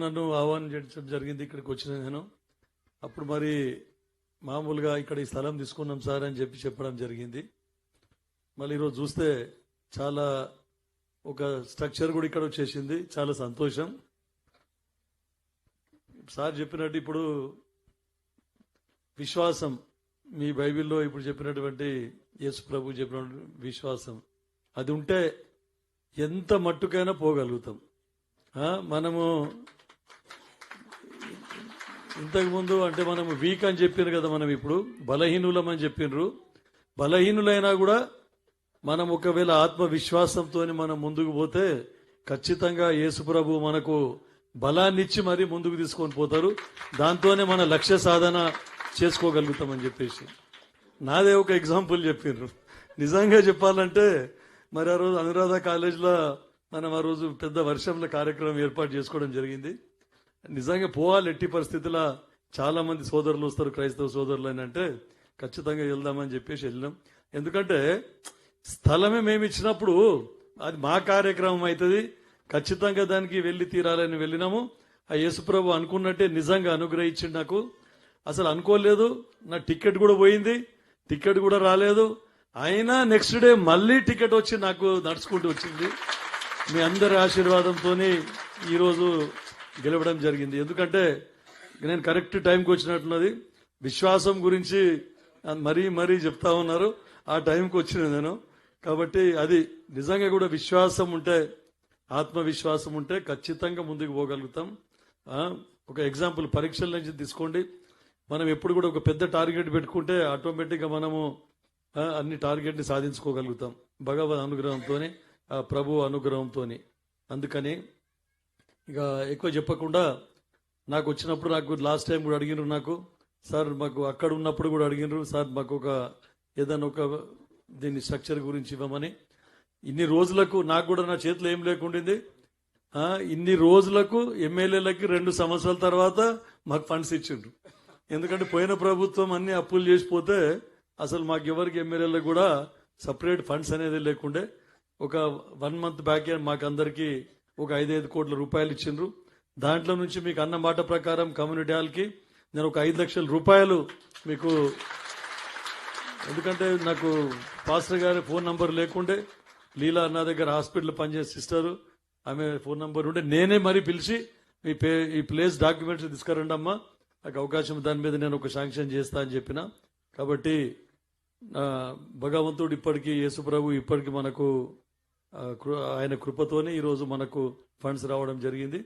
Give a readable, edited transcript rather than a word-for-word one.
నన్ను ఆహ్వానించడం జరిగింది. ఇక్కడికి వచ్చిన నేను అప్పుడు మరి మామూలుగా ఇక్కడ ఈ స్థలం తీసుకున్నాం సార్ అని చెప్పడం జరిగింది. మళ్ళీ ఈరోజు చూస్తే చాలా ఒక స్ట్రక్చర్ కూడా ఇక్కడ వచ్చేసింది. చాలా సంతోషం. సార్ చెప్పినట్టు ఇప్పుడు విశ్వాసం, మీ బైబిల్లో ఇప్పుడు చెప్పినటువంటి యేసు ప్రభు చెప్పిన విశ్వాసం, అది ఉంటే ఎంత మట్టుకైనా పోగలుగుతాం. మనము ఇంతకుముందు అంటే మనం వీక్ అని చెప్పారు కదా, మనం ఇప్పుడు బలహీనులం అని చెప్పినారు. బలహీనులైనా కూడా మనం ఒకవేళ ఆత్మవిశ్వాసంతో మనం ముందుకు పోతే ఖచ్చితంగా యేసు ప్రభు మనకు బలాన్ని ఇచ్చి మరీ ముందుకు తీసుకొని పోతారు. దాంతోనే మన లక్ష్య సాధన చేసుకోగలుగుతామని చెప్పేసి నాదే ఒక ఎగ్జాంపుల్ చెప్పినారు. నిజంగా చెప్పాలంటే మరి ఆ రోజు అనురాధ కాలేజ్లో మనం ఆ రోజు పెద్ద వర్షంలో కార్యక్రమం ఏర్పాటు చేసుకోవడం జరిగింది. నిజంగా పోవాలి ఎట్టి పరిస్థితుల్లో, చాలా మంది సోదరులు వస్తారు, క్రైస్తవ సోదరులు అని అంటే ఖచ్చితంగా వెళ్దామని చెప్పేసి వెళ్ళినాం. ఎందుకంటే స్థలమే మేము ఇచ్చినప్పుడు అది మా కార్యక్రమం అవుతుంది, ఖచ్చితంగా దానికి వెళ్ళి తీరాలని వెళ్ళినాము. ఆ యేసుప్రభు అనుకున్నట్టే నిజంగా అనుగ్రహించింది. నాకు అసలు అనుకోలేదు, నా టికెట్ కూడా పోయింది, టికెట్ కూడా రాలేదు. అయినా నెక్స్ట్ డే మళ్ళీ టికెట్ వచ్చి నాకు నడుచుకుంటూ వచ్చింది. మీ అందరి ఆశీర్వాదంతో ఈరోజు గెలవడం జరిగింది. ఎందుకంటే నేను కరెక్ట్ టైంకి వచ్చినట్టున్నది. విశ్వాసం గురించి మరీ మరీ చెప్తా ఉన్నారు, ఆ టైంకి వచ్చిన నేను. కాబట్టి అది నిజంగా కూడా విశ్వాసం ఉంటే, ఆత్మవిశ్వాసం ఉంటే ఖచ్చితంగా ముందుకు పోగలుగుతాం. ఒక ఎగ్జాంపుల్ పరీక్షల నుంచి తీసుకోండి. మనం ఎప్పుడు కూడా ఒక పెద్ద టార్గెట్ పెట్టుకుంటే ఆటోమేటిక్గా మనము అన్ని టార్గెట్ని సాధించుకోగలుగుతాం భగవద్ అనుగ్రహంతోనే, ప్రభు అనుగ్రహంతోని. అందుకని ఇక ఎక్కువ చెప్పకుండా, నాకు వచ్చినప్పుడు నాకు లాస్ట్ టైం కూడా అడిగినారు, నాకు సార్ మాకు అక్కడ ఉన్నప్పుడు కూడా అడిగినారు, సార్ మాకు ఒక ఏదైనా ఒక దీని స్ట్రక్చర్ గురించి ఇవ్వమని. ఇన్ని రోజులకు నాకు కూడా నా చేతిలో ఏం లేకుండింది. ఇన్ని రోజులకు ఎమ్మెల్యేలకి 2 సంవత్సరాల తర్వాత మాకు ఫండ్స్ ఇచ్చిండ్రు. ఎందుకంటే పోయిన ప్రభుత్వం అన్ని అప్పులు చేసిపోతే అసలు మాకు ఎవరికి ఎమ్మెల్యేలకు కూడా సపరేట్ ఫండ్స్ అనేది లేకుండే. ఒక 1 మంత్ బ్యాక్ మాకు అందరికీ ఒక 5 కోట్ల రూపాయలు ఇచ్చిండ్రు. దాంట్లో నుంచి మీకు అన్న మాట ప్రకారం కమ్యూనిటీ హాల్కి నేను ఒక 5 లక్షల రూపాయలు మీకు, ఎందుకంటే నాకు పాస్టర్ గారి ఫోన్ నంబర్ లేకుండే, లీలా నా దగ్గర హాస్పిటల్ పనిచేసే సిస్టరు, ఆమె ఫోన్ నంబర్ ఉండే, నేనే మరీ పిలిచి ఈ ప్లేస్ డాక్యుమెంట్స్ తీసుకురండి అమ్మా, నాకు అవకాశం దాని మీద నేను ఒక శాంక్షన్ చేస్తా అని చెప్పిన. కాబట్టి భగవంతుడు ఇప్పటికీ, యేసుప్రభు ఇప్పటికీ మనకు ఆయన కృపతోనే ఈరోజు మనకు ఫండ్స్ రావడం జరిగింది.